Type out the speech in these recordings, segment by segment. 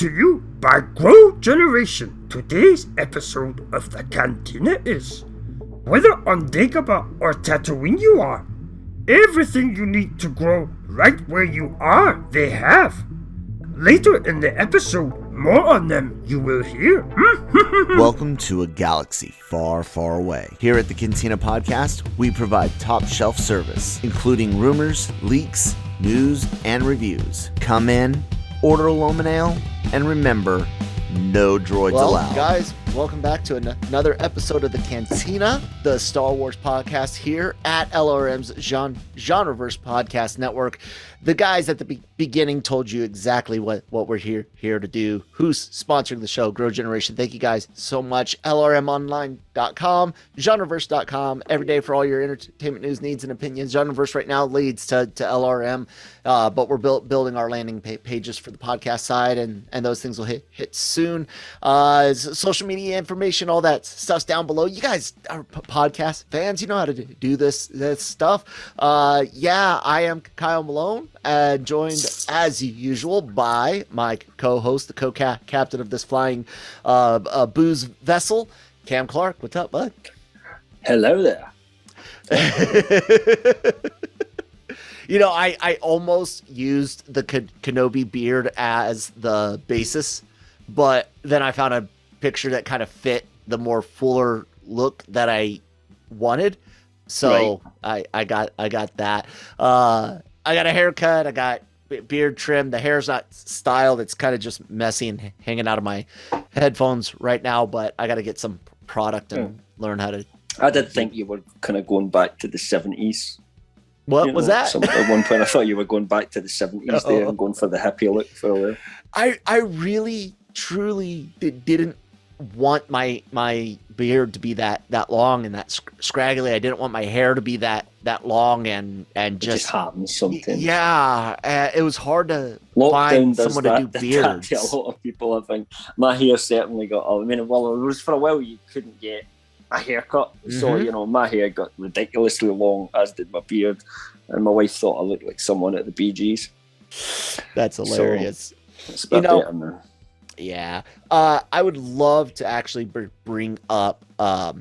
to you by Grow Generation. Today's episode of the Cantina is, whether on Dagobah or Tatooine you are, everything you need to grow right where you are, they have. Later in the episode, more on them you will hear. Welcome to a galaxy far, far away. Here at the Cantina Podcast, we provide top shelf service, including rumors, leaks, news, and reviews. Come in, order a Loman Ale, and remember, no droids allowed. Guys, welcome back to another episode of the Cantina, the Star Wars podcast here at LRM's Genreverse Podcast Network. The guys at the beginning told you exactly what we're here to do. Who's sponsoring the show? Grow Generation. Thank you guys so much. LRMonline.com, Genreverse.com, every day for all your entertainment news, needs, and opinions. Genreverse right now leads to LRM, but we're building our landing pages for the podcast side, and those things will hit soon. Social media information, all that stuff's down below. You guys are podcast fans. You know how to do this stuff. Yeah, I am Kyle Malone. Joined as usual by my co-host, the co-captain of this flying booze vessel, Cam Clark. What's up, bud? Hello there. You know, I almost used the Kenobi beard as the basis, but then I found a picture that kind of fit the more fuller look that I wanted. So right. I got that. I got a haircut. I got beard trim. The hair's not styled. It's kind of just messy and hanging out of my headphones right now, but I got to get some product and learn how to. I did think you were kind of going back to the 70s. What was that? At one point, I thought you were going back to the 70s there and going for the hippie look for a while. I really, truly didn't want my beard to be that long and that scraggly. I didn't want my hair to be that long and just happens sometimes. Yeah, it was hard to find someone to do beards. A lot of people, I think. My hair certainly got. I mean, well, it was for a while you couldn't get a haircut, so you know my hair got ridiculously long, as did my beard, and my wife thought I looked like someone at the Bee Gees. That's hilarious. So, it's about better now. Yeah, I would love to actually bring up a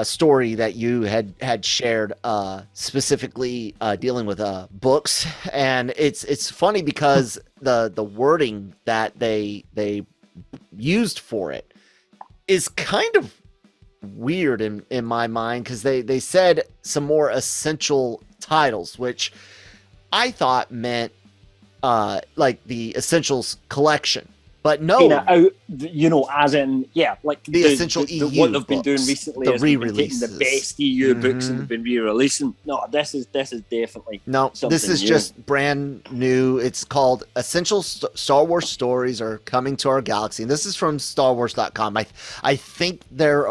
story that you had shared specifically dealing with books, and it's funny because the wording that they used for it is kind of weird in my mind, because they said some more essential titles, which I thought meant like the Essentials collection, but no, as in, like the essential EU what they've been books, doing recently the is re-releases, the best EU books and they've been re-releasing. No, this is definitely this is new. Just brand new. It's called Essential Star Wars Stories Are Coming to Our Galaxy, and this is from StarWars.com. I think they're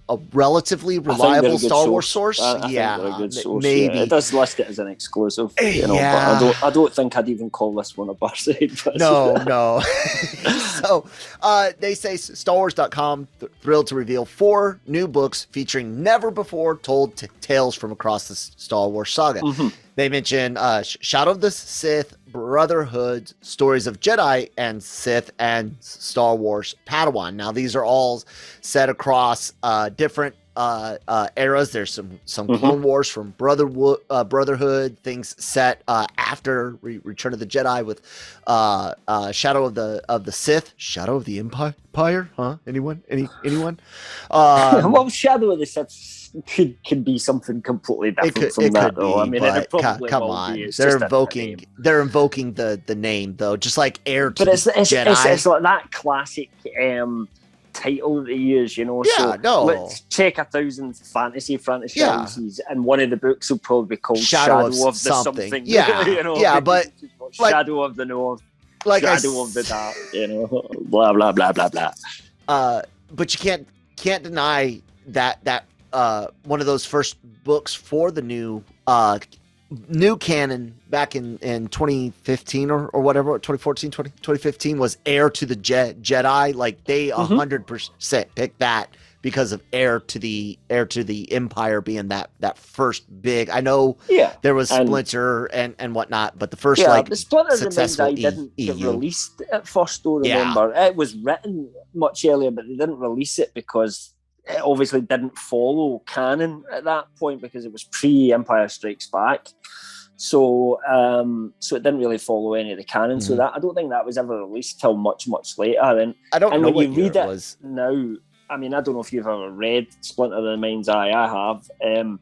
a relatively reliable Star Wars source. I think they're a good source. Maybe it does list it as an exclusive, but I don't think I'd even call this one a bar side. No. So they say StarWars.com thrilled to reveal 4 new books featuring never before told tales from across the Star Wars saga. They mention Shadow of the Sith, Brotherhood, Stories of Jedi and Sith, and Star Wars Padawan. Now, these are all set across different eras. There's some Clone Wars from Brotherhood, things set after Return of the Jedi with Shadow of the Sith, Shadow of the Empire. Huh? Anyone? Well, Shadow of the Sith could be something completely different from that, though. I mean, it probably come on. They're invoking the name, though, just like Heir to Jedi. It's like that classic title that they use, let's check 1,000 fantasy franchises, and one of the books will probably be called Shadow of the something. But Shadow of the North, Shadow of the Dark, blah blah blah blah blah. But you can't deny that one of those first books for the new canon back in 2015 or whatever, 2015 was Heir to the Jedi. Like they 100% picked that because of Heir to the Empire being that first big. I know there was Splinter and whatnot, but the first the Splinter of the Mind's successful Eye didn't get EU. released at first. Though remember, it was written much earlier, but they didn't release it because it obviously didn't follow canon at that point because it was pre-Empire Strikes Back. So it didn't really follow any of the canon. So that I don't think that was ever released till much later. And I don't know what year it was now. I mean, I don't know if you've ever read Splinter of the Mind's Eye. I have, and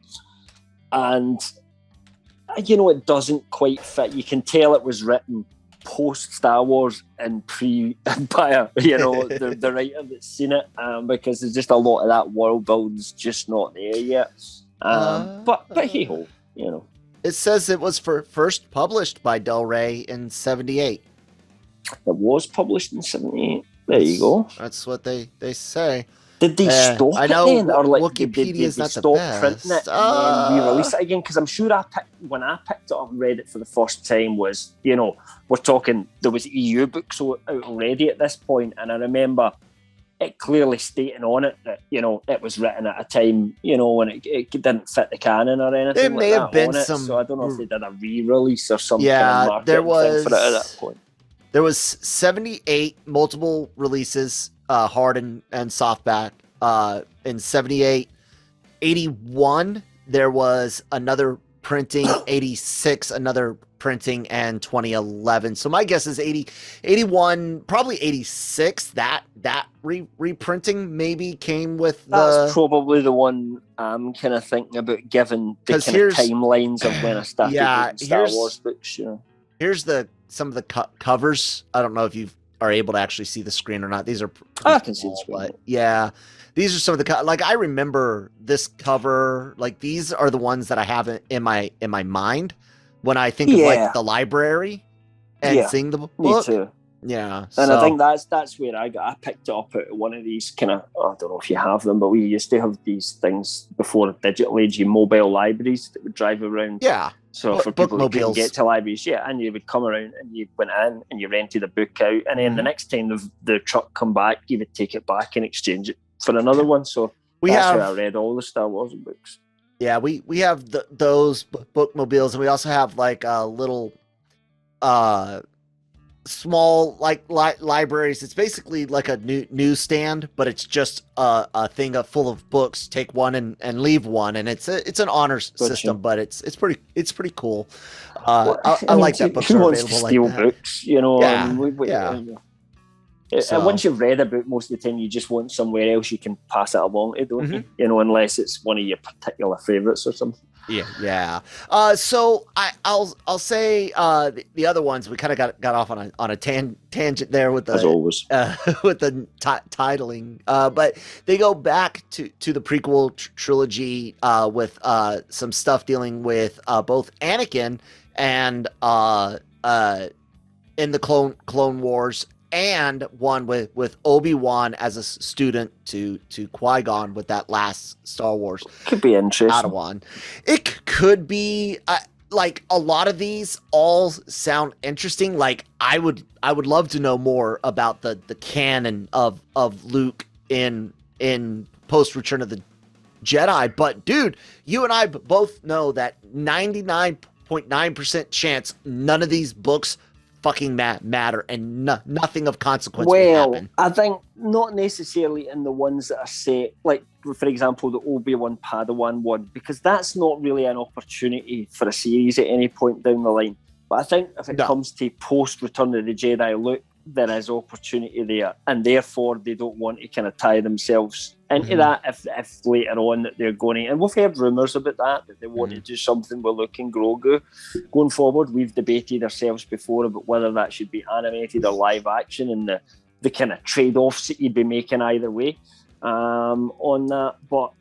it doesn't quite fit. You can tell it was written post Star Wars and pre Empire. The writer that's seen it, because there's just a lot of that world building's just not there yet. But hey ho, It says it was first published by Del Rey in 1978. It was published in 1978. There you go. That's what they say. Did they stop it then? Or Wikipedia's not the best. Printing it and then re-release it again? Because I'm sure when I picked it up and read it for the first time was, we're talking, there was EU books out already at this point, and I remember it clearly stating on it that it was written at a time when it didn't fit the canon or anything. There may have been some. So I don't know if they did a re-release or something. Yeah, there was for it at that point. There was 78 multiple releases, hard and softback. In 78, 81 there was another printing, 86 another printing, and 2011. So my guess is 80, 81, probably 86. That reprinting maybe came with That's probably the one I'm kind of thinking about, given the kind of timelines of when I started reading Star Wars books. Here's some of the covers. I don't know if you are able to actually see the screen or not. These are I can see the screen. But yeah, these are some of the I remember this cover. Like, these are the ones that I have in my mind when I think of like the library and seeing the book. Me too. Yeah, and I think that's where I picked it up at one of these kind of, I don't know if you have them, but we used to have these things before the digital age, mobile libraries that would drive around. Yeah. So for people who couldn't get to libraries, and you would come around and you went in and you rented a book out, and then the next time the truck come back, you would take it back and exchange it for another one. So that's where I read all the Star Wars books. Yeah, we have those bookmobiles, and we also have like a little small libraries. It's basically like a newsstand, but it's just a thing full of books. Take one and leave one, and it's an honors system, but it's pretty cool. I like that books are available like that. Books, And once you've read a book, most of the time you just want somewhere else you can pass it along to, don't you? Unless it's one of your particular favorites or something. Yeah. So I'll say the other ones we kind of got off on a tangent there with the, as always, with the titling. But they go back to the prequel trilogy with some stuff dealing with both Anakin and in the Clone Wars, and one with Obi-Wan as a student to Qui-Gon with that last Star Wars. Could be interesting. Padawan. It could be like a lot of these all sound interesting. Like I would love to know more about the canon of Luke in post Return of the Jedi. But dude, you and I both know that 99.9% chance none of these books fucking matter, and nothing of consequence will happen. I think not necessarily in the ones that are set, like for example the Obi-Wan Padawan one, because that's not really an opportunity for a series at any point down the line. But I think if it comes to post Return of the Jedi Luke, there is opportunity there, and therefore they don't want to kind of tie themselves into that if later on that they're going to, and we've heard rumours about that they want to do something with Luke and Grogu going forward. We've debated ourselves before about whether that should be animated or live action, and the kind of trade-offs that you'd be making either way on that. But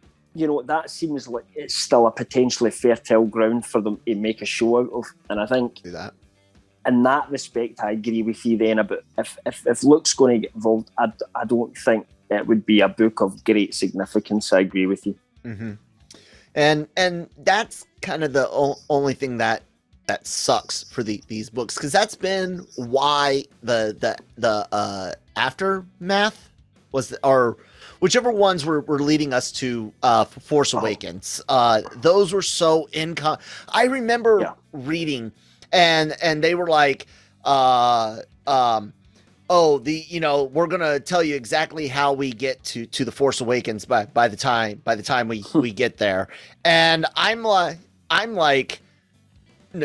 that seems like it's still a potentially fertile ground for them to make a show out of, and I think do that. In that respect, I agree with you then about if Luke's going to get involved, I don't think it would be a book of great significance. I agree with you. And that's kind of the only thing that sucks for these books, because that's been why the aftermath was whichever ones were leading us to Force Awakens. Those were so I remember reading, and they were like, we're gonna tell you exactly how we get to the Force Awakens by the time we get there, and I'm like.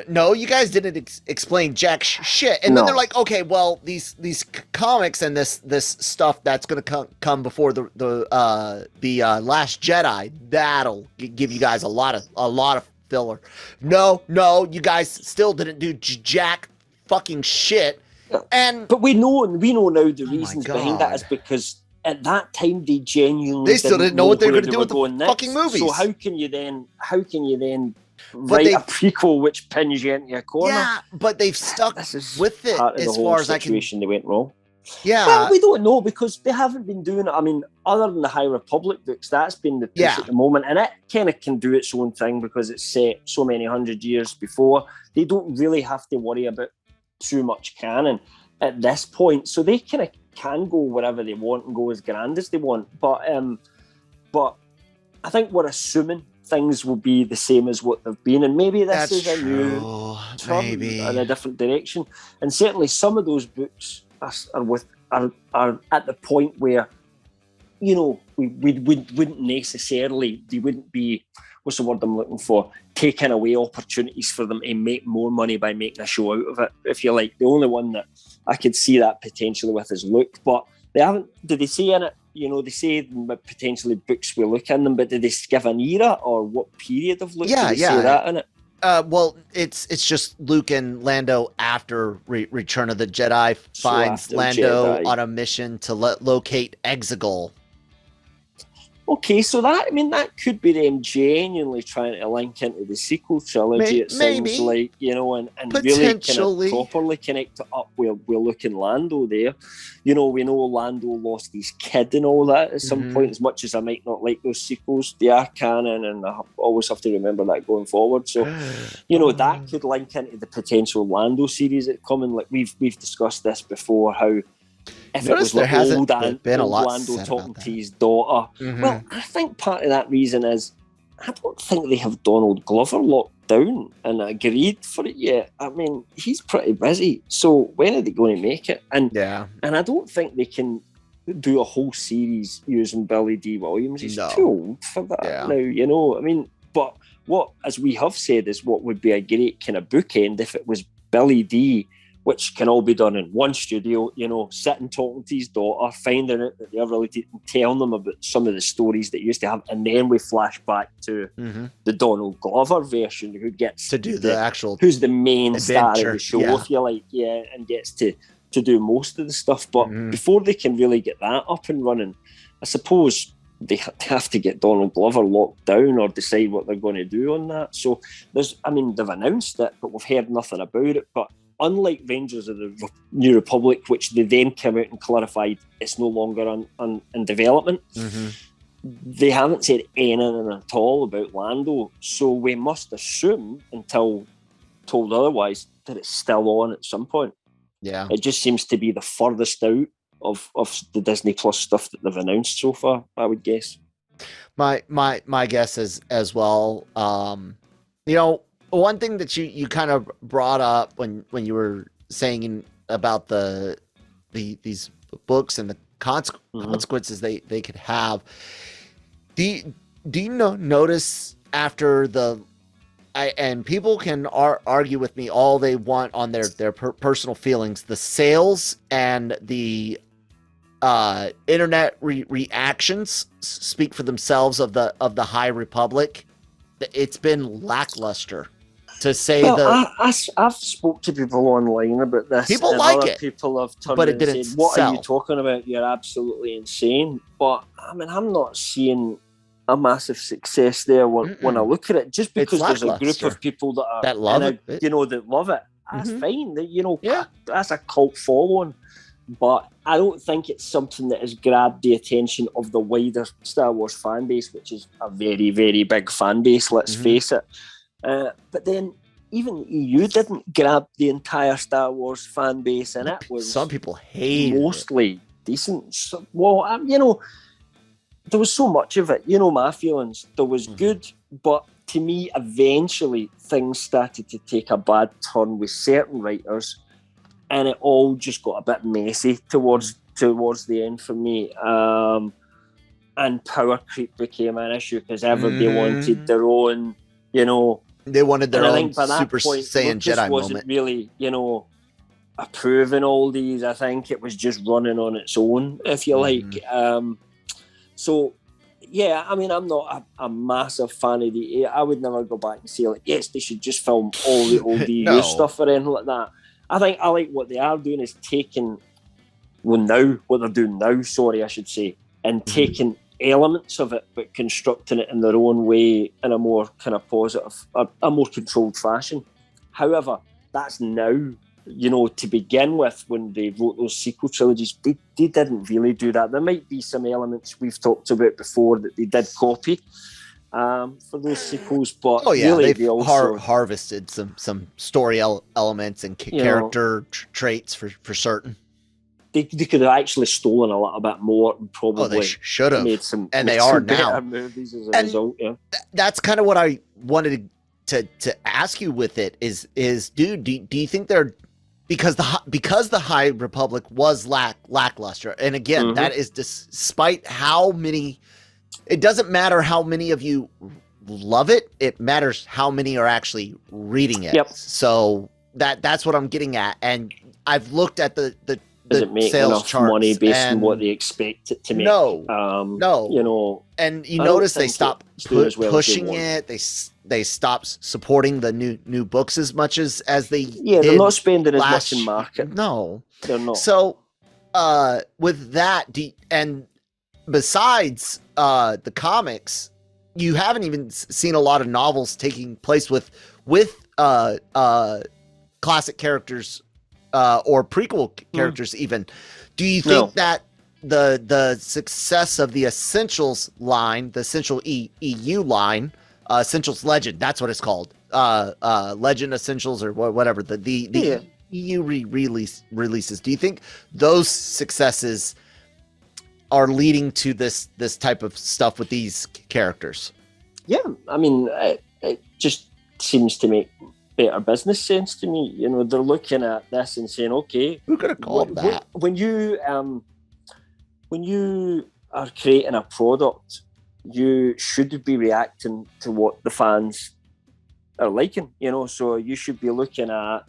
No, you guys didn't explain jack shit. And then they're like, okay, well, these comics and this stuff that's going to come before the Last Jedi, that'll give you guys a lot of filler. No, you guys still didn't do jack fucking shit. But we know now the reasons behind that is because at that time they genuinely still didn't know what they were going to do with the fucking movies. So how can you then write a prequel which pins you into a corner? Yeah, but they've stuck with it as far as I can. They went wrong. Yeah. Well, we don't know because they haven't been doing it. I mean, other than the High Republic books, that's been the push at the moment, and it kind of can do its own thing because it's set so many hundred years before. They don't really have to worry about too much canon at this point, so they kind of can go wherever they want and go as grand as they want. But I think we're assuming things will be the same as what they've been, and maybe this is a new turn in a different direction. And certainly, some of those books are at the point where we wouldn't necessarily, they wouldn't be, what's the word I'm looking for, taking away opportunities for them to make more money by making a show out of it. If you like, the only one that I could see that potentially with is Luke, but they haven't. Did they say in it? They say potentially books will look in them, but did they give an era or what period of Luke? Did they say that in it? Well, it's just Luke and Lando after Return of the Jedi finds Lando on a mission to locate Exegol. Okay, so that could be them genuinely trying to link into the sequel trilogy. It seems like, and really kind of properly connect it up with Luke and Lando there. We know Lando lost his kid and all that at some point. As much as I might not like those sequels, they are canon, and I always have to remember that going forward. So, that could link into the potential Lando series that coming. Like we've discussed this before, how. If it was like old Lando talking to his daughter. Well, I think part of that reason is I don't think they have Donald Glover locked down and agreed for it yet. I mean, he's pretty busy. So when are they going to make it? And I don't think they can do a whole series using Billy D. Williams. He's too old for that now, I mean, but what, as we have said, is what would be a great kind of bookend if it was Billy D., which can all be done in one studio, sitting talking to his daughter, finding out that they're related and telling them about some of the stories that he used to have. And then we flash back to the Donald Glover version, who gets to do the actual, who's the main star of the show, if you like, and gets to do most of the stuff. But before they can really get that up and running, I suppose they have to get Donald Glover locked down or decide what they're going to do on that. So they've announced it, but we've heard nothing about it. But unlike Rangers of the New Republic, which they then came out and clarified it's no longer in development, they haven't said anything at all about Lando. So we must assume, until told otherwise, that it's still on at some point. Yeah, it just seems to be the furthest out of the Disney Plus stuff that they've announced so far, I would guess. My guess is as well. One thing that you kind of brought up when you were saying about these books and the consequences they could have. Do you notice after and people can argue with me all they want on their personal feelings, the sales and the internet reactions speak for themselves of the High Republic. It's been lackluster. To say I've spoke to people online about this. People like it. People have turned but it and didn't said, "What sell. are you talking about? You're absolutely insane." But I mean, I'm not seeing a massive success there when I look at it. Just because there's a group of people that love it, that love it. That's fine. That's a cult following. But I don't think it's something that has grabbed the attention of the wider Star Wars fan base, which is a very, very big fan base. Let's face it. But then even the EU didn't grab the entire Star Wars fan base, and it was some people hate mostly decent. So, there was so much of it. You know my feelings. There was good, but to me, eventually things started to take a bad turn with certain writers, and it all just got a bit messy towards the end for me. And power creep became an issue because everybody wanted their own, you know. They wanted their I own think by that Super point, Saiyan Lucas Jedi wasn't moment. really, you know, approving all these. I think it was just running on its own, if you like. So, yeah, I mean, I'm not a massive fan of the. I would never go back and say, like, yes, they should just film all the old EU No. stuff or anything like that. I think I like what they are doing is taking, what they're doing now, sorry, I should say, and taking elements of it, but constructing it in their own way in a more kind of positive, a more controlled fashion. However, that's now. You know, to begin with, when they wrote those sequel trilogies, they didn't really do that. There might be some elements we've talked about before that they did copy for those sequels, but really they also harvested some story elements and character traits for certain. They could have actually stolen a little bit more and probably should have made some, and they are now better movies as a result. Yeah, that's kind of what I wanted to ask you with it is dude, do you think they're because the High Republic was lackluster, and again, that is despite how many. It doesn't matter how many of you love it; it matters how many are actually reading it. Yep. So that's what I'm getting at, and I've looked at the does it make sales enough charts money based on what they expect it to make? No, you know, and you notice they stopped pushing it. They stopped supporting the new books as much as they did. They're not spending as much in market. No, they're not. So with that, and besides the comics, you haven't even seen a lot of novels taking place with classic characters or prequel characters even. Do you think that the success of the Essentials line, the Essential EU line, Essentials Legend, that's what it's called, Legend Essentials or whatever, the EU releases, do you think those successes are leading to this type of stuff with these characters? Yeah, I mean, it just seems to make better business sense to me. You know, they're looking at this and saying, okay, who could have called that? When you are creating a product, you should be reacting to what the fans are liking, you know, so you should be looking at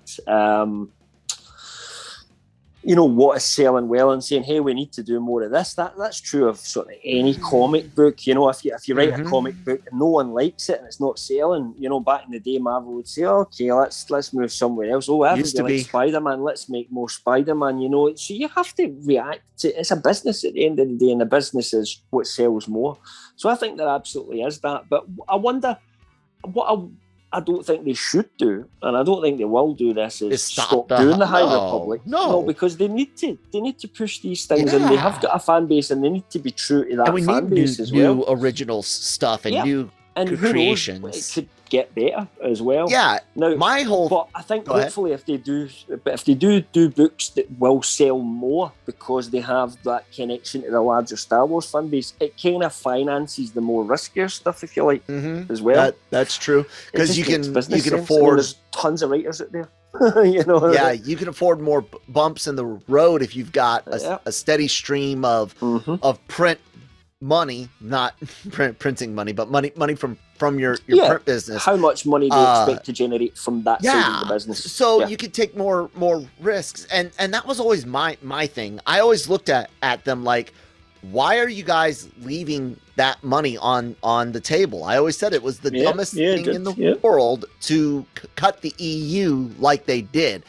you know, what is selling well and saying, hey, we need to do more of this. That's true of sort of any comic book. You know, if you write a comic book and no one likes it and it's not selling, you know, back in the day, Marvel would say, okay, let's move somewhere else. Oh, everybody likes Spider-Man, let's make more Spider-Man, you know. So you have to react to it's a business at the end of the day, and the business is what sells more. So I think there absolutely is that. But I wonder what I don't think they should do, and I don't think they will do this, is stop doing the High Republic. No, because they need to push these things, and they have got a fan base, and they need to be true to that fan base as well. New original stuff and new creations. It could get better as well. Yeah. Now, but I think hopefully if they do books that will sell more because they have that connection to the larger Star Wars fan base, it kind of finances the more riskier stuff, if you like, as well. That's true, because you can afford. I mean, there's tons of writers out there. You know. Yeah, you can afford more bumps in the road if you've got a steady stream of print money, not printing money, but money from your print business. How much money do you expect to generate from that side of the business? So you could take more risks, and that was always my thing. I always looked at them like, why are you guys leaving that money on the table? I always said it was the dumbest thing in the world to cut the EU like they did,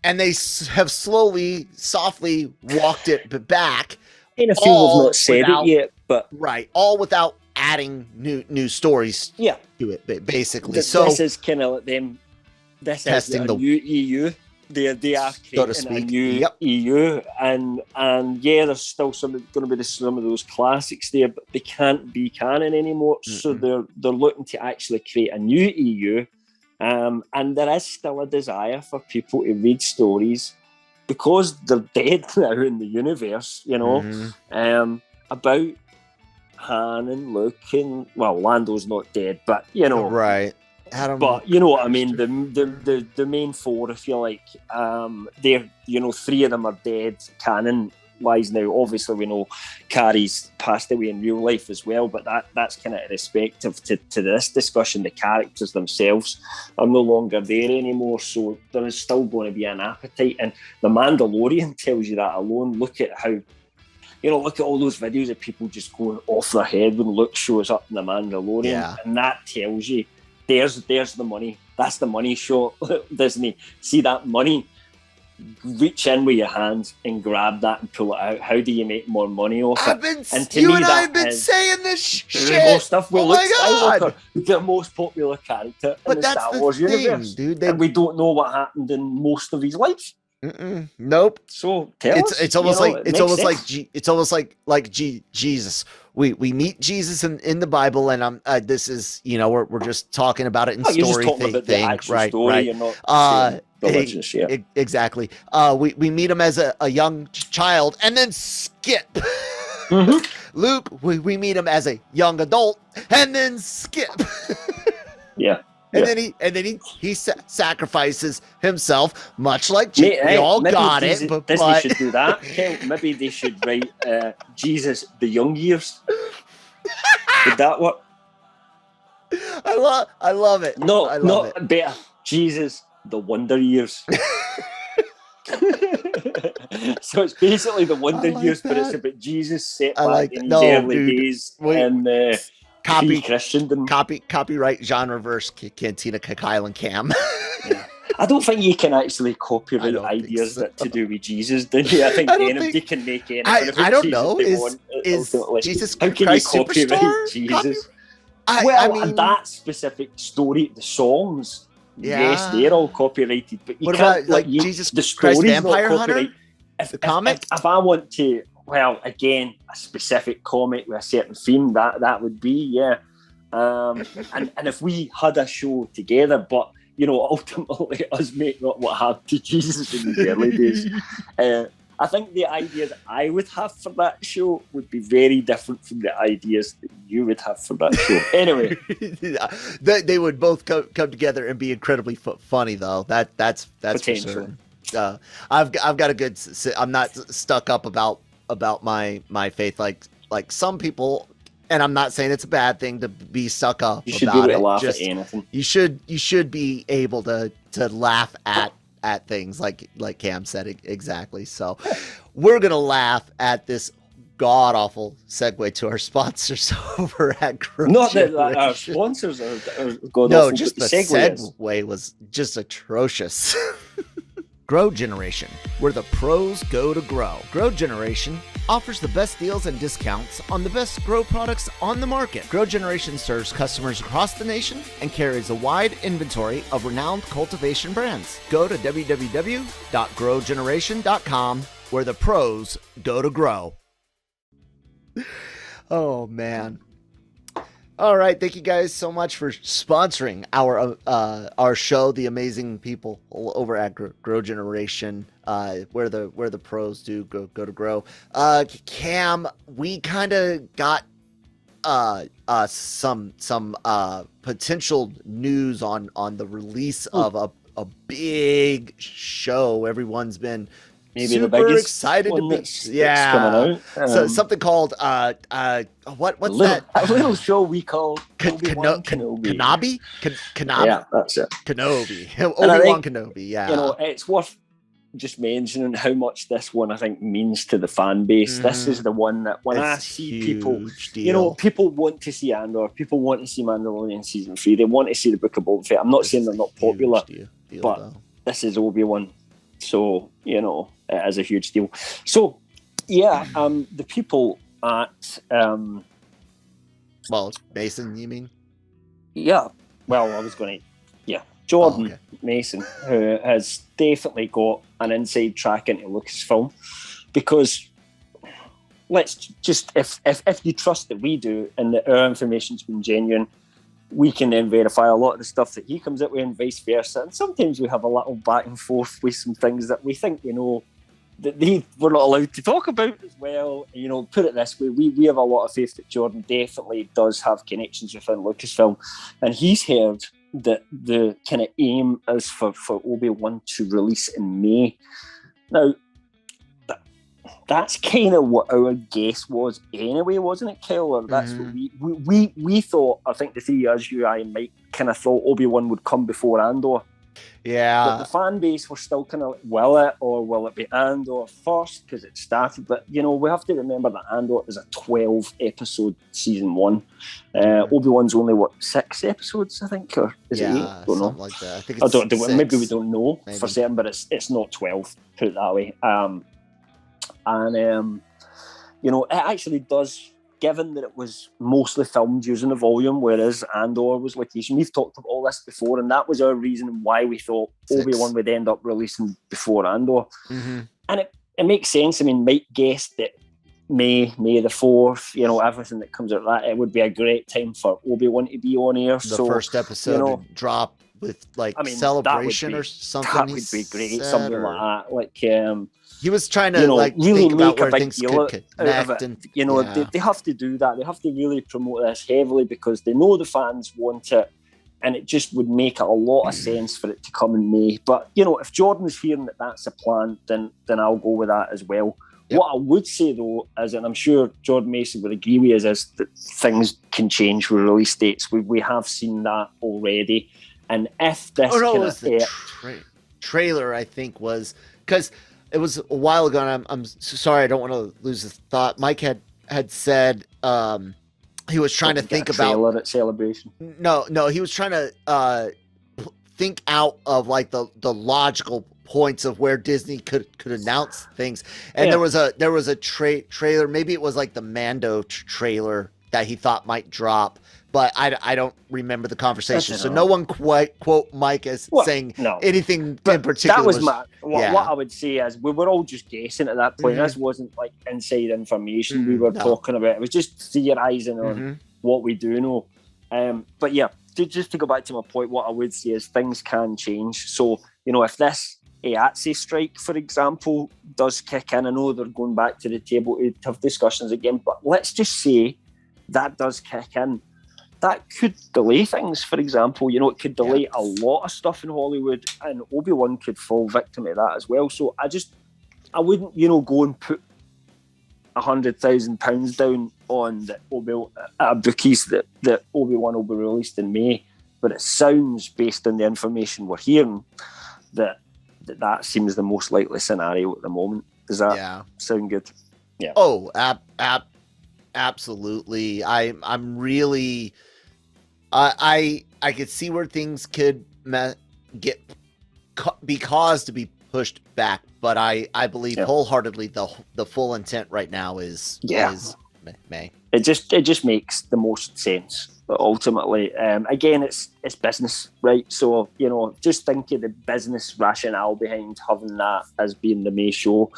and they have softly walked it back. And a few have not said it yet, but all without adding new stories to it, basically. This is kind of like them. This testing is the new EU. They are creating a new EU, and there's still going to be some of those classics there, but they can't be canon anymore. So they're looking to actually create a new EU, and there is still a desire for people to read stories, because they're dead now in the universe, you know, about Han and Luke and, well, Lando's not dead, but you know, Right. Adam, but you know what I mean. The main four, if you like, they're, you know, three of them are dead canon wise now. Obviously, we know Carrie's passed away in real life as well, but that's kind of irrespective to this discussion. The characters themselves are no longer there anymore, so there is still going to be an appetite. And The Mandalorian tells you that alone. Look at how, you know, look at all those videos of people just going off their head when Luke shows up in The Mandalorian, and that tells you there's the money. That's the money shot, Disney. See that money? Reach in with your hands and grab that and pull it out. How do you make more money off it? And to you me, and I have been is saying this shit. Stuff with Oh Luke my God. Skywalker, the most popular character in the Star Wars universe, dude. And we don't know what happened in most of his life. Nope. So tell us. It's almost like sense. Jesus. We meet Jesus in the Bible, and this is, you know, we're just talking about it in story thing, right? Story, you're not religious, exactly. We meet him as a young child, and then skip. Luke, we meet him as a young adult, and then skip. Yeah. And then he sacrifices himself, much like Jesus. We all got it. But Disney should do that. Maybe they should write Jesus the Young Years. Would that work? I love it. No, I love not it. better. Jesus the Wonder Years. So it's basically the Wonder Years, but it's about Jesus set back in his early days and pre-Christendom. Copyright Genreverse Cantina Kyle and Cam. Yeah. I don't think you can actually copyright ideas that to do with Jesus, do you? I think anybody can make anything. I don't know. Is Jesus Christ Superstar? Jesus? And that specific story, the songs, yes, they're all copyrighted. But you can't, about Jesus Christ Vampire Hunter? If I want to, well, again, a specific comic with a certain theme, that would be, and if we had a show together, but you know, ultimately us make not what happened to Jesus in the early days. I think the ideas I would have for that show would be very different from the ideas that you would have for that show. Anyway, they would both come together and be incredibly funny, though. That's for certain. I've got a good. I'm not stuck up about my faith like some people. And I'm not saying it's a bad thing to be stuck up about it. You should be able to laugh at anything. You should be able to laugh at things like Cam said exactly. So we're gonna laugh at this god awful segue to our sponsors over at Grow Not Generation. that our sponsors are god awful. No, just the segue was just atrocious. Grow Generation, where the pros go to grow. Grow Generation offers the best deals and discounts on the best grow products on the market. Grow Generation serves customers across the nation and carries a wide inventory of renowned cultivation brands. Go to www.growgeneration.com, where the pros go to grow. Oh, man. All right, thank you guys so much for sponsoring our show, the amazing people over at Grow Generation, where the pros do go to grow. Cam, we kind of got some potential news on the release of a big show. Everyone's been maybe super the biggest excited to be that's coming out. So something called what's that? A little show we call Obi-Wan Kenobi. Kenobi? Yeah, that's it. Kenobi. Obi-Wan Kenobi, yeah. You know, it's worth just mentioning how much this one, I think, means to the fan base. This is the one that when I see people, you know, people want to see Andor, people want to see Mandalorian Season 3, they want to see the Book of Boba Fett. I'm not saying they're not popular, but this is Obi-Wan. So, you know, it is a huge deal. So, yeah, the people at... Mason, you mean? Yeah. Well, I was going to... Yeah. Jordan Mason, who has definitely got an inside track into Lucasfilm. Because let's just... If you trust that we do and that our information's been genuine, we can then verify a lot of the stuff that he comes out with and vice versa. And sometimes we have a little back and forth with some things that we think we know that they were not allowed to talk about as well. You know, put it this way, we have a lot of faith that Jordan definitely does have connections within Lucasfilm, and he's heard that the kind of aim is for Obi-Wan to release in May. Now, that's kind of what our guess was anyway, wasn't it, Kyle? Or that's what we thought. I think the three of us, you, I, and Mike, kind of thought Obi-Wan would come before Andor. Yeah. But the fan base were still kind of like, will it, or will it be Andor first because it started? But, you know, we have to remember that Andor is a 12-episode season 1. Obi-Wan's only, 6 episodes, I think? Or is it 8? I don't know. Like that. I think it's 6. Maybe we don't know for certain, but it's not 12, put it that way. You know, it actually does, given that it was mostly filmed using a volume, whereas Andor was location. We've talked about all this before, and that was our reason why we thought 6. Obi-Wan would end up releasing before Andor. Mm-hmm. And it makes sense. I mean, Mike guessed that May the 4th, you know, everything that comes out of that, it would be a great time for Obi-Wan to be on air. The first episode, you know, drop with like celebration or something. That would be great, something like that. Like, he was trying to, you know, like, really think about make where a big things deal could out of connect. it. And, you know, they have to do that. They have to really promote this heavily because they know the fans want it, and it just would make a lot of sense for it to come in May. But, you know, if Jordan's hearing that that's a plan, then I'll go with that as well. Yep. What I would say, though, is, and I'm sure Jordan Mason would agree with us, is that things can change with release dates. We have seen that already. And if this trailer, I think, was... Because it was a while ago, and I'm sorry, I don't want to lose this thought. Mike had said he was trying to think about... at Celebration. No, he was trying to think out of, like, the logical points of where Disney could announce things. And there was a trailer, maybe it was like the Mando trailer that he thought might drop, but I don't remember the conversation. So no one quote Mike as saying anything in particular. That was what I would say is we were all just guessing at that point. Mm-hmm. This wasn't like inside information we were talking about. It was just theorizing on what we do know. But yeah, just to go back to my point, what I would say is things can change. So, you know, if this EATSE strike, for example, does kick in, I know they're going back to the table to have discussions again, but let's just say that does kick in. That could delay things, for example. You know, it could delay a lot of stuff in Hollywood, and Obi-Wan could fall victim to that as well. So I wouldn't, you know, go and put £100,000 down on the bookies that Obi-Wan will be released in May. But it sounds, based on the information we're hearing, that seems the most likely scenario at the moment. Does that sound good? Yeah. Oh, absolutely. I'm really, I could see where things could be caused to be pushed back, but I believe wholeheartedly the full intent right now is May. It just makes the most sense. But ultimately, again, it's business, right? So, you know, just think of the business rationale behind having that as being the May show.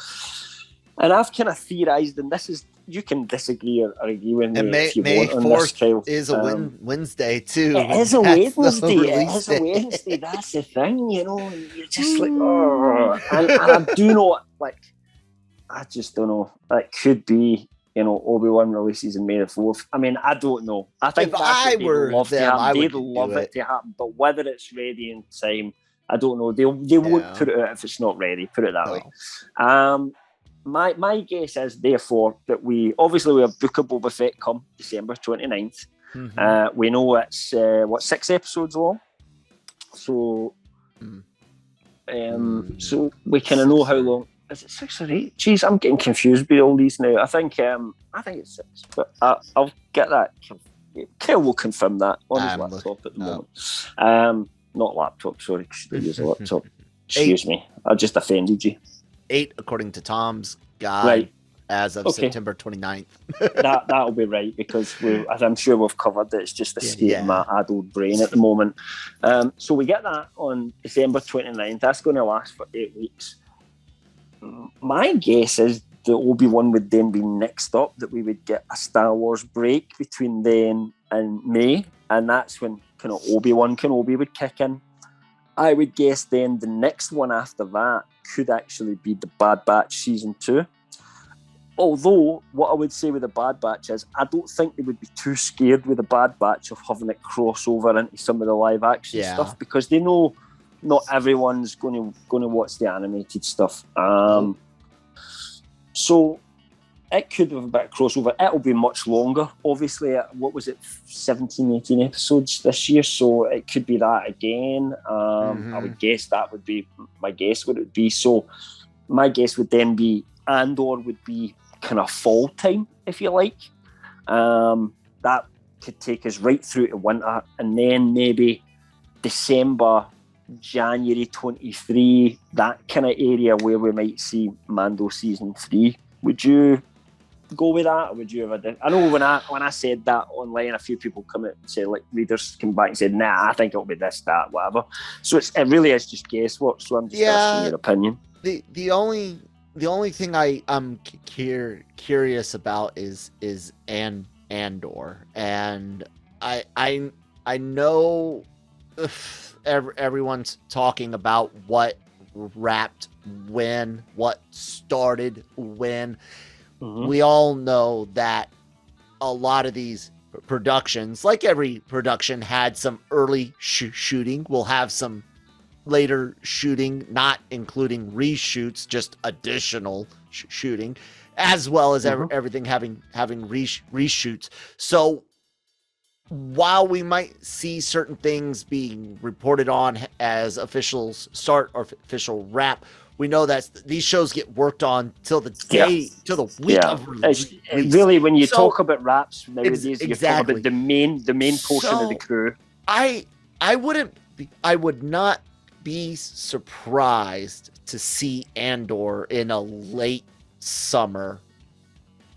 And I've kind of theorised, and this is, you can disagree or agree with me if you May want 4th on this, Kyle. is a Wednesday, too. It is a Wednesday. It is a Wednesday. That's the thing, you know. You're just like, oh. And I do know, like, I just don't know. It could be, you know, Obi-Wan releases in May the 4th. I mean, I don't know. I think they'd love it to happen, but whether it's ready in time, I don't know. They won't put it out if it's not ready, put it that way. My guess is, therefore, that we have Book of Boba Fett come December 29th. Mm-hmm. We know it's 6 episodes long, so so we kind of know how long. Is it 6 or 8? Jeez, I'm getting confused with all these now. I think it's 6, but I'll get that. Kyle will confirm that on his laptop at the moment. Not laptop, sorry. Because use a laptop. Excuse me, I just offended you. 8 according to Tom's guide as of September 29th. That'll be right, because as I'm sure we've covered it, it's just the state of my adult brain at the moment. So we get that on December 29th. That's going to last for 8 weeks. My guess is that Obi-Wan would then be next up, that we would get a Star Wars break between then and May, and that's when kind of Obi-Wan Kenobi would kick in. I would guess then the next one after that could actually be the Bad Batch Season 2. Although, what I would say with the Bad Batch is I don't think they would be too scared with the Bad Batch of having it cross over into some of the live action stuff, because they know not everyone's going to watch the animated stuff. So it could have a bit of crossover. It'll be much longer, obviously. What was it, 17, 18 episodes this year? So it could be that again. I would guess that would be my guess what it would be. So my guess would then be Andor would be kind of fall time, if you like. That could take us right through to winter, and then maybe December, January 23, that kind of area where we might see Mando Season 3. Would you go with that, or would you have I know when I said that online, a few people come out and say, like, readers come back and said, nah, I think it'll be this, that, whatever. So it really is just guesswork. So I'm just asking your opinion. The only thing I'm curious about is Andor, and I know everyone's talking about what wrapped when, what started when. We all know that a lot of these productions, like every production, had some early shooting. We'll have some later shooting, not including reshoots, just additional shooting, as well as everything having reshoots. So while we might see certain things being reported on as official start or official wrap, we know that these shows get worked on till the day, till the week of release. Really, when you talk about wraps nowadays, you're talking about the main portion of the crew. I would not be surprised to see Andor in a late summer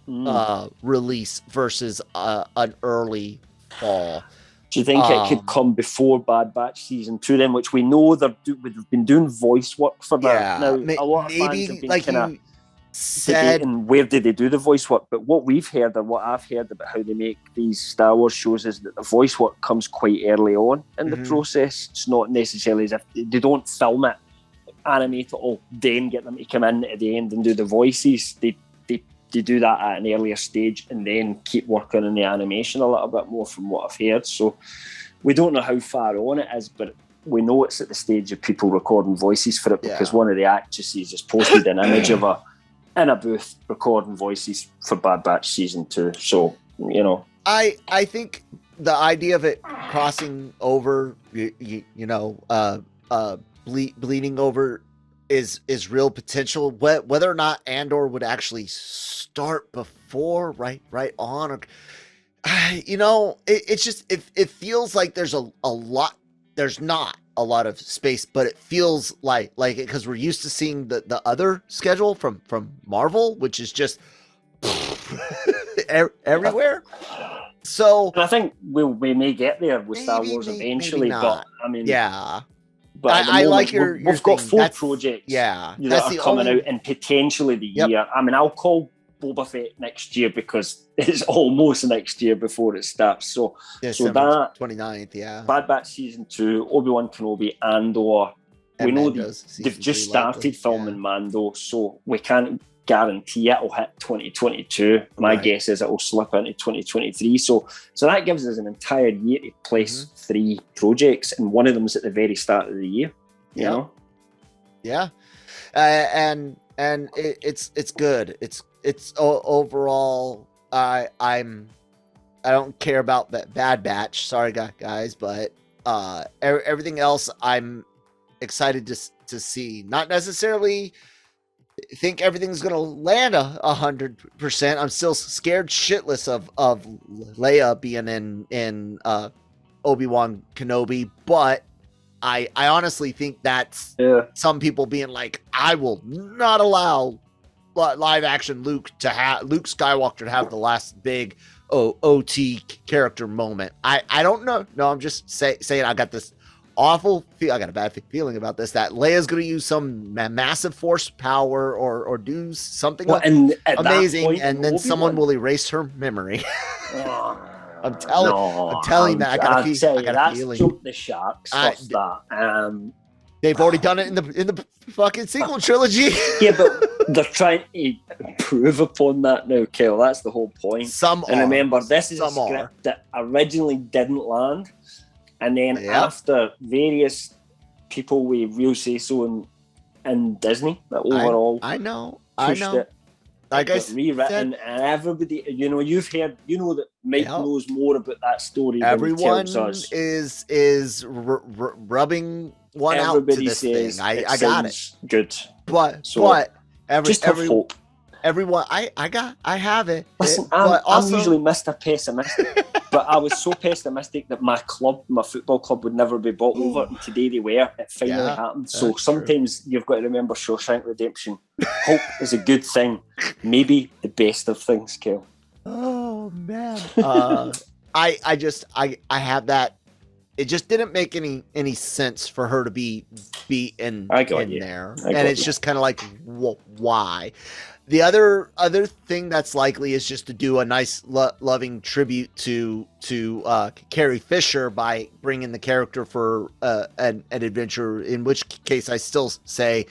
release versus an early fall. Do you think it could come before Bad Batch Season 2 then, which we know they've been doing voice work for that? Now, a lot of fans have been like kind of debating where did they do the voice work, but what we've heard and what I've heard about how they make these Star Wars shows is that the voice work comes quite early on in the process. It's not necessarily as if they don't film it, animate it all, then get them to come in at the end and do the voices. They do that at an earlier stage and then keep working on the animation a little bit more, from what I've heard. So we don't know how far on it is, but we know it's at the stage of people recording voices for it, because one of the actresses has posted an image of her in a booth recording voices for Bad Batch Season 2. So, you know. I think the idea of it crossing over, bleeding over is real potential. Whether or not Andor would actually start before, right on, or, it's just it feels like there's a lot. There's not a lot of space, but it feels like it, because we're used to seeing the other schedule from Marvel, which is just everywhere. So and I think we may get there with Star Wars eventually, but I mean, But I like your we've got 4 projects that are coming out in potentially the year. I mean, I'll call Boba Fett next year because it's almost next year before it starts. So that 29th, Bad Batch Season 2, Obi-Wan Kenobi, Andor. We know they've just started filming Mando, so we can't guarantee it'll hit 2022. My guess is it'll slip into 2023. So that gives us an entire year to place 3 projects, and one of them's at the very start of the year. You know? Yeah. And it's good. It's overall. I don't care about that Bad Batch. Sorry, guys, but everything else I'm excited to see. Not necessarily think everything's gonna land 100%. I'm still scared shitless of Leia being in Obi-Wan Kenobi, but I honestly think that's some people being like, I will not allow live action Luke Skywalker to have the last big OT character moment. I don't know. No, I'm just saying I got this awful I got a bad feeling about this, that Leia's going to use some massive force power or do something amazing, point, and then someone will erase her memory. I'm telling that I got a feeling. Jump the sharks. That They've already done it in the fucking sequel trilogy. Yeah, but they're trying to improve upon that now, Kel. That's the whole point. Remember, this is a script that originally didn't land, and then after various people with real say-so in Disney that overall pushed it. Like I said, rewritten, and everybody, you've heard, that Mike knows more about that story. Everyone is rubbing one out to this thing. I got it. Good, but hope. Everyone, I have it. Listen, I'm usually Mr. Pessimistic, but I was so pessimistic that my football club would never be bought over, and today they were. It finally happened. So sometimes you've got to remember Shawshank Redemption. Hope is a good thing, maybe the best of things, Kel. Oh man, I have that. It just didn't make any sense for her to be in there, and it's just kind of like why. The other thing that's likely is just to do a nice loving tribute to Carrie Fisher by bringing the character for an adventure, in which case I still say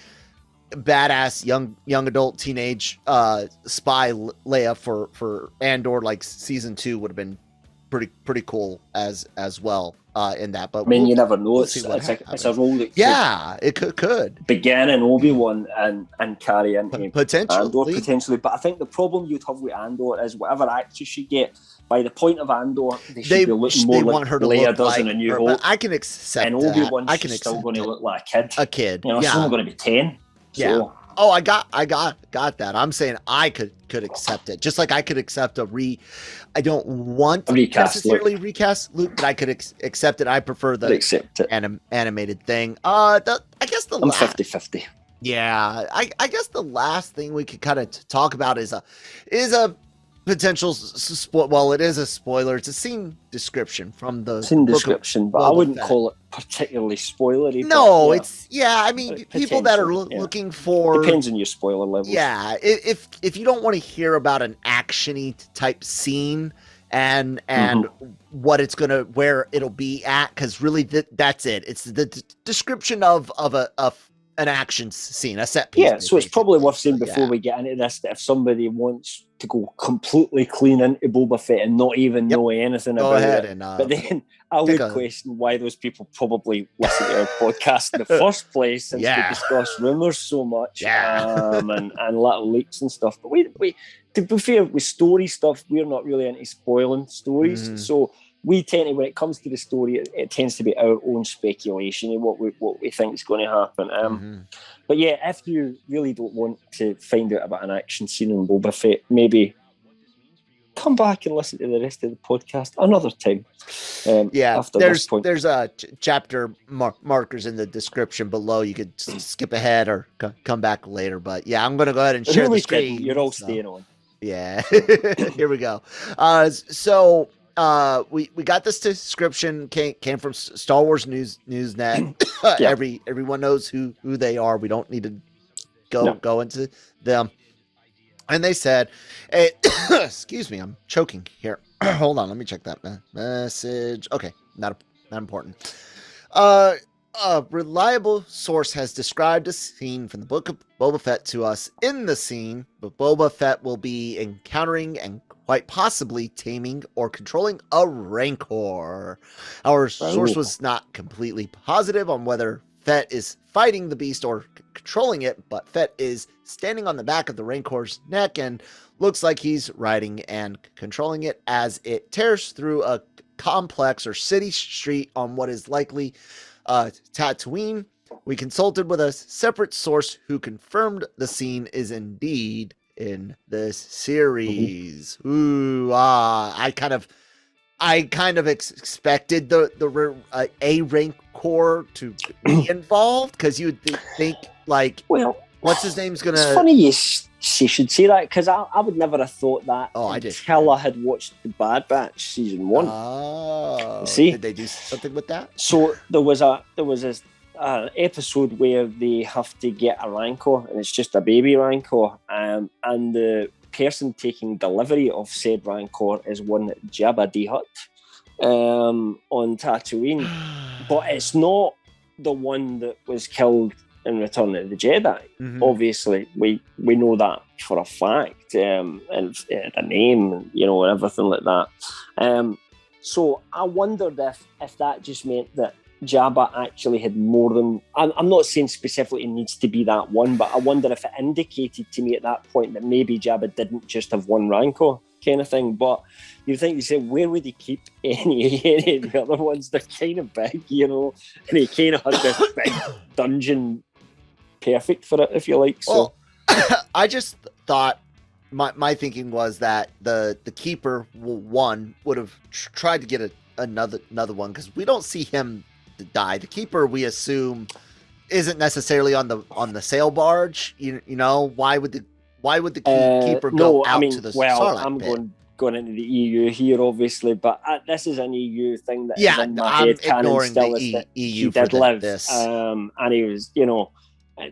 badass young adult teenage spy Leia for Andor, like season 2 would have been pretty cool as well in that. But you never know. It's a role that it could begin in Obi-Wan and carry into potentially. But I think the problem you'd have with Andor is whatever actress you get, by the point of Andor, they should be looking more like Leia does in A New Hope. I can accept and Obi-Wan she's still going to look like a kid. She's only going to be 10. Yeah. So. Oh, I got that. I'm saying I could accept it, just like I could accept I don't want to necessarily recast Luke, but I could accept it. I prefer the animated thing. I guess I'm 50-50. Yeah, I guess the last thing we could kind of talk about is a potential well, it is a spoiler. It's a scene description from the scene description, but I wouldn't call it particularly spoilery. No, I mean, people that are looking for, depends on your spoiler level. Yeah, if you don't want to hear about an actiony type scene and what it's gonna, where it'll be at, because really that's it. It's the description of an action scene, a set piece. Yeah, so it's probably worth saying before we get into this that if somebody wants to go completely clean into Boba Fett and not even know anything about it, but then I would question why those people probably listen to our podcast in the first place, since we discuss rumours so much and little leaks and stuff. But we to be fair, with story stuff, we're not really into spoiling stories, so we tend to, when it comes to the story, it tends to be our own speculation of what we think is going to happen. But yeah, if you really don't want to find out about an action scene in Boba Fett, maybe come back and listen to the rest of the podcast another time. After this point, there's chapter markers in the description below. You could skip ahead or come back later. But yeah, I'm going to go ahead and share the screen. You're all staying on. Yeah, here we go. So. We got this description came from Star Wars Newsnet. Everyone knows who they are. We don't need to go into them. And they said, excuse me, I'm choking here. Hold on, let me check that message. Okay, not important. A reliable source has described a scene from the Book of Boba Fett to us. In the scene, Boba Fett will be encountering and quite possibly taming or controlling a Rancor. Our source was not completely positive on whether Fett is fighting the beast or controlling it, but Fett is standing on the back of the Rancor's neck and looks like he's riding and controlling it as it tears through a complex or city street on what is likely Tatooine. We consulted with a separate source who confirmed the scene is indeed in this series. I kind of expected the Rancor to be involved, because you would think like, well, what's his name's gonna. It's funny you should say that, because I would never have thought that until I had watched the Bad Batch season 1. Oh, see, did they do something with that? So there was a episode where they have to get a Rancor, and it's just a baby Rancor, and the person taking delivery of said Rancor is one Jabba the Hutt on Tatooine, but it's not the one that was killed in Return of the Jedi. Obviously, we know that for a fact, and the name, you know, and everything like that. So I wondered if that just meant that Jabba actually had more than... I'm not saying specifically it needs to be that one, but I wonder if it indicated to me at that point that maybe Jabba didn't just have one Rancor kind of thing. But you say, where would he keep any of the other ones? They're kind of big, you know, and he kind of had this big dungeon perfect for it, if you like. So I just thought my thinking was that the keeper one would have tried to get another one, because we don't see him die. The keeper, we assume, isn't necessarily on the sail barge. You know, why would the keeper go out to the Sarlacc I'm pit? going into the EU here, obviously, but this is an EU thing that is in my I'm head canon ignoring still, the is that EU he did for live, this. and he was, you know,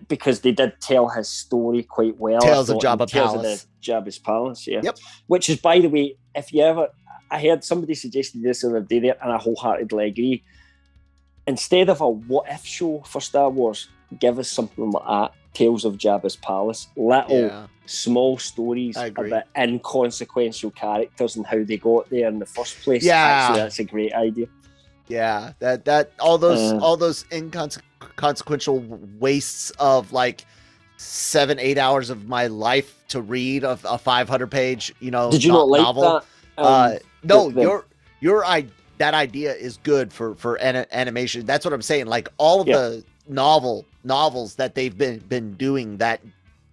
because they did tell his story quite well. Tales of Jabba Tales Palace. of the Jabba's Palace, yeah. Yep. Which is, by the way, if you ever... I heard somebody suggested this the other day there, and I wholeheartedly agree. Instead of a what-if show for Star Wars, give us something like that, Tales of Jabba's Palace. Little, small stories about inconsequential characters and how they got there in the first place. Yeah. Actually, that's a great idea. Yeah, that all those inconsequential wastes of like 7-8 hours of my life to read of a 500-page, you know, Did you not like novel. that? No, that idea is good for animation. That's what I'm saying. Like all of the novels that they've been doing that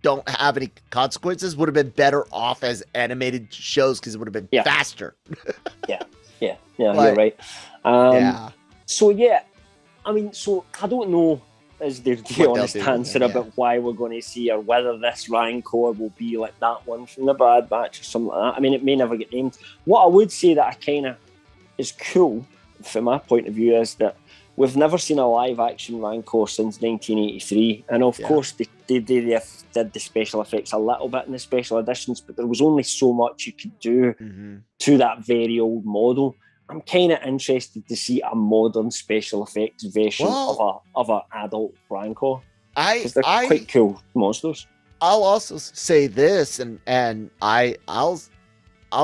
don't have any consequences would have been better off as animated shows, because it would have been faster. Yeah, you're right. So I don't know, is there the honest answer about why we're going to see, or whether this Rancor will be like that one from the Bad Batch or something like that. I mean, it may never get named. What I would say that I kind of is cool from my point of view is that we've never seen a live action Rancor since 1983, and of course they did the special effects a little bit in the special editions, but there was only so much you could do to that very old model. I'm kind of interested to see a modern special effects version of an adult Rancor. They're quite cool monsters. I'll also say this, and I'll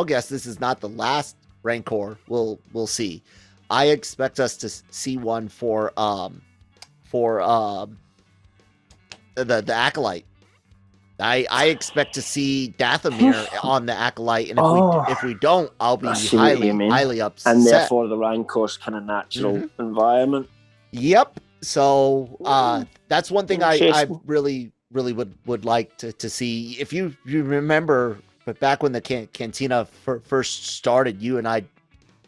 guess this is not the last Rancor we'll see. I expect us to see one for the Acolyte. I expect to see Dathomir on the Acolyte, and if we don't, I'll be highly upset. And therefore, the Rancor's kind of natural environment. Yep. So that's one thing I really would like to see. If you remember, but back when the Cantina first started, you and I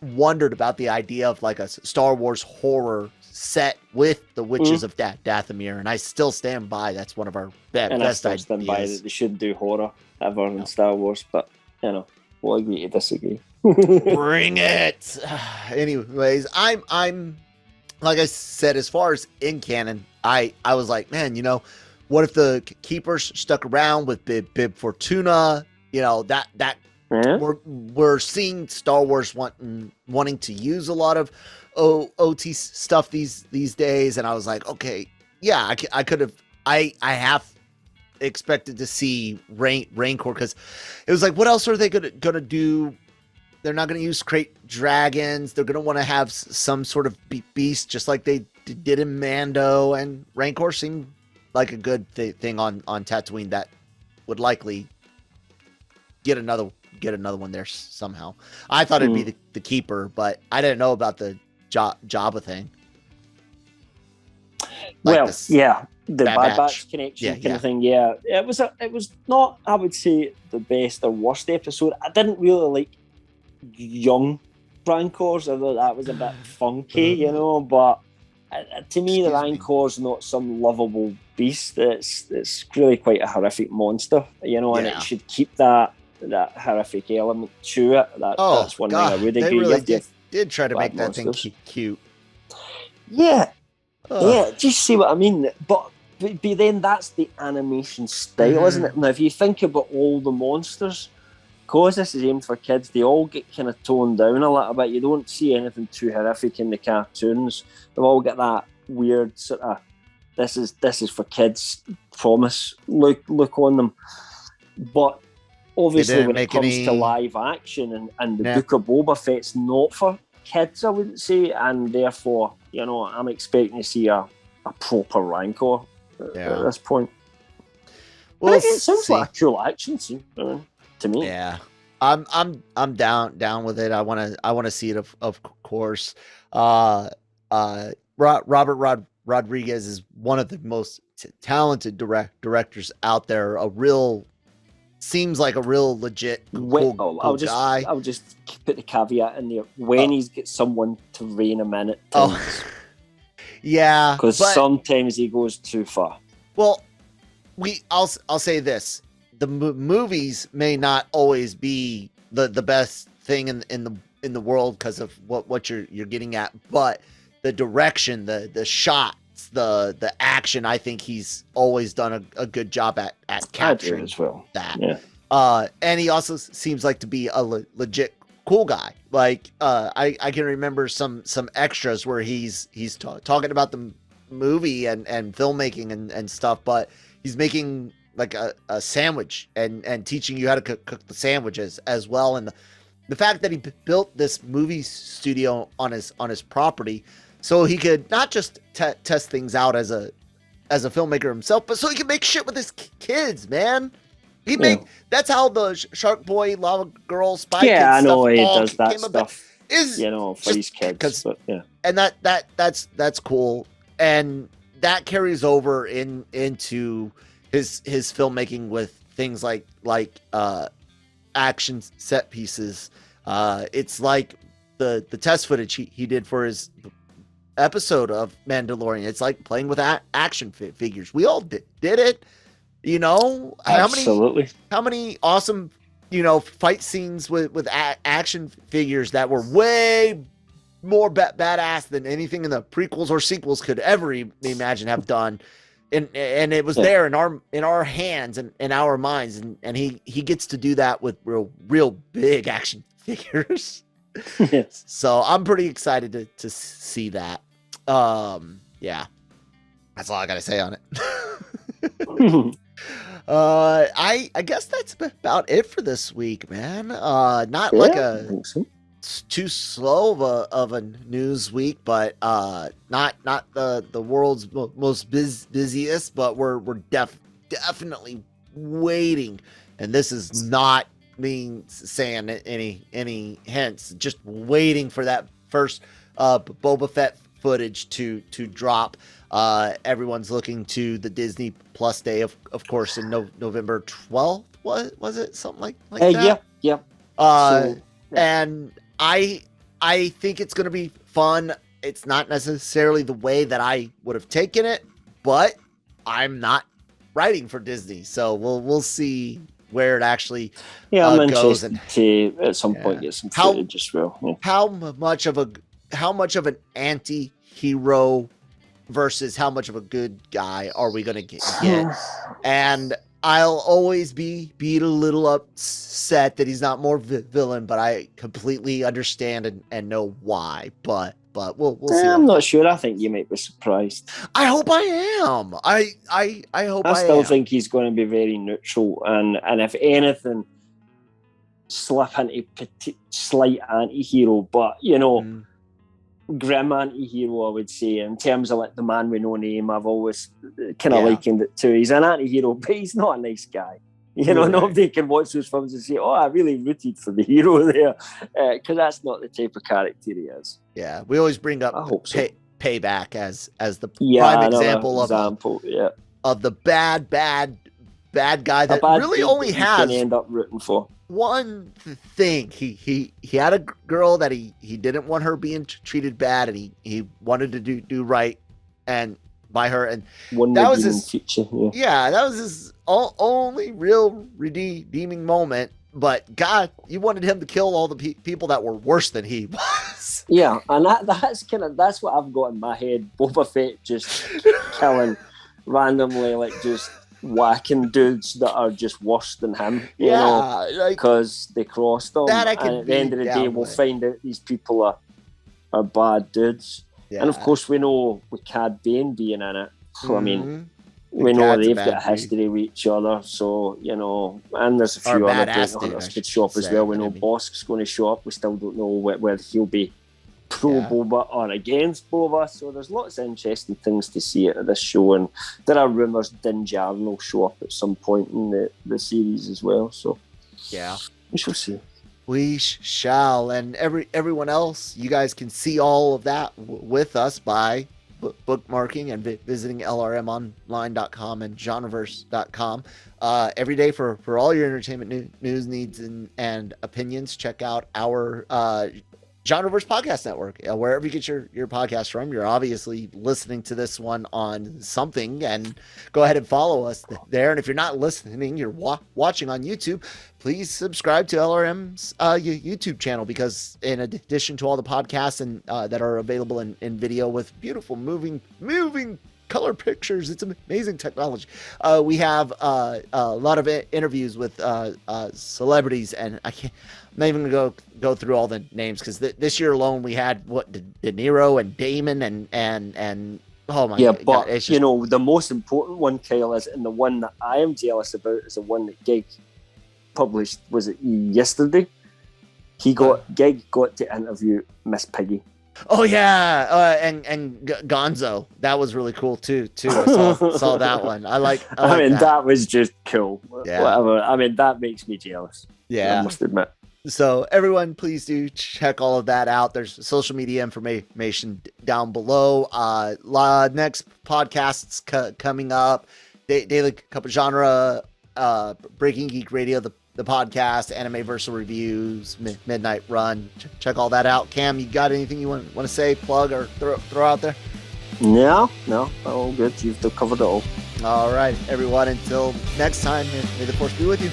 wondered about the idea of like a Star Wars horror set with the Witches of Dathomir, and I still stand by that's one of our best ideas. I stand by that they shouldn't do horror ever in Star Wars, but you know, we'll agree to disagree. Bring it. Anyways, I'm like I said, as far as in canon, I was like, man, you know, what if the Keepers stuck around with Bib Fortuna? You know, that we're seeing Star Wars wanting to use a lot of OT stuff these days, and I was like, okay, yeah, I have expected to see Rancor, because it was like, what else are they gonna do? They're not gonna use crate dragons. They're gonna want to have some sort of beast, just like they did in Mando, and Rancor seemed like a good thing on Tatooine that would likely get another one there somehow. I thought it'd be the Keeper, but I didn't know about the Jabba thing. Like the Bad Batch connection kind of thing. Yeah, it was not, I would say, the best or worst episode. I didn't really like young Rancors, although that was a bit funky, you know. But to me, the Rancor's not some lovable beast. It's really quite a horrific monster, you know, and it should keep that horrific element to it. That's one thing I would agree. They really did try to make that thing cute. Yeah. Yeah, just see what I mean. But then that's the animation style, isn't it? Now, if you think about all the monsters, because this is aimed for kids, they all get kind of toned down a little bit. You don't see anything too horrific in the cartoons. They've all got that weird sort of this is for kids promise look on them. But obviously when it comes to live action and the Book of Boba Fett's not for kids, I wouldn't say, and therefore, I'm expecting to see a proper Rancor at this point. Well, it sounds like a cool action scene to me. Yeah, I'm down with it. I want to see it, of course. Robert Rodriguez is one of the most talented directors out there. Seems like a real legit cool guy. I'll just put the caveat in there. When he's got someone to rein him in at times. Yeah. Because sometimes he goes too far. Well, I'll say this. The movies may not always be the best thing in the world because of what you're getting at, but the direction, the shots, the action, I think he's always done a good job at capturing as well. That. Yeah. And he also seems like to be a legit cool guy. Like I can remember some extras where he's talking about the movie and filmmaking and stuff, but he's making like a sandwich and teaching you how to cook the sandwiches as well. And the fact that he built this movie studio on his property, so he could not just test things out as a filmmaker himself, but so he could make shit with his kids, man. That's how the Shark Boy, Lava Girl, Spy Kids I know stuff he all does that came stuff. About, for his kids, but and that's cool, and that carries over into his filmmaking with things like action set pieces. It's like the test footage he did for his episode of Mandalorian. It's like playing with action figures. We all did it. Absolutely. How many awesome, fight scenes with action figures that were way more badass than anything in the prequels or sequels could ever imagine have done. And it was there in our hands and in our minds. And he gets to do that with real big action figures. Yes. So I'm pretty excited to see that. Yeah. That's all I got to say on it. I guess that's about it for this week, man. Not like too slow of a news week, but not the world's most busiest, but we're definitely waiting, and this is not me saying any hints, just waiting for that first Boba Fett footage to drop. Everyone's looking to the Disney Plus day, of course, in November 12th. Was it something like that? Yeah. And I think it's going to be fun. It's not necessarily the way that I would have taken it, but I'm not writing for Disney, so we'll see where it actually I'm goes. And to at some point get some footage as well. Yeah. How much of an anti-hero versus how much of a good guy are we going to get? And I'll always be a little upset that he's not more villain, but I completely understand and know why. But we'll see. I'm not sure. I think you might be surprised. I hope I am. I hope I still think he's going to be very neutral, and if anything, slip into slight anti-hero, but grim anti-hero, I would say, in terms of like the man with no name. I've always kind of likened it to. He's an anti-hero, but he's not a nice guy. Nobody can watch those films and say, "Oh, I really rooted for the hero there," because that's not the type of character he is. Yeah, we always bring up Payback as the prime example of the bad guy that really only has you can end up rooting for one thing. He had a girl that he didn't want her being treated bad, and he wanted to do right and by her, and that was his future. That was his only real redeeming moment. But God, you wanted him to kill all the people that were worse than he was. Yeah, and that's what I've got in my head. Boba Fett just killing randomly, like just whacking dudes that are just worse than him, because they crossed him. And at the end of the day, we'll find out these people are bad dudes. And of course, we know with Cad Bane being in it. So, I mean, we And know Cad's a they've bad got a history with each other. So, you know, and there's a Or few other badass Bounty dude, Hunters I could show up as should well. say, We know I mean. Bosk's going to show up. We still don't know whether he'll be pro Boba or against Boba. So there's lots of interesting things to see at this show. And there are rumours Din Djarin will show up at some point in the series as well. So, yeah. we shall see. We shall. And everyone else, you guys can see all of that with us by bookmarking and visiting lrmonline.com and genreverse.com every day for all your entertainment news needs and opinions. Check out our Genreverse Podcast Network, wherever you get your podcast from. You're obviously listening to this one on something, and go ahead and follow us there. And if you're not listening, you're watching on YouTube, please subscribe to LRM's YouTube channel, because in addition to all the podcasts and that are available in video with beautiful moving color pictures, it's amazing technology. We have a lot of interviews with celebrities, and I'm not even gonna go through all the names, because this year alone we had De Niro and Damon and oh my god. But it's just, you know, the most important one, Kyle, is, and the one that I am jealous about, is the one that Gig published. Was it yesterday? Gig got to interview Miss Piggy. Oh yeah, and Gonzo, that was really cool too. I saw that one. I like that was just cool. Yeah. Whatever. I mean, that makes me jealous. Yeah, I must admit. So everyone, please do check all of that out. There's social media information down below. Next podcasts coming up: Daily Cup of Genre, Breaking Geek Radio, the podcast, Animeversal Reviews, Midnight Run. Check all that out. Cam, you got anything you want to say, plug, or throw out there? No, all good. You've covered it all. All right, everyone. Until next time, may the force be with you.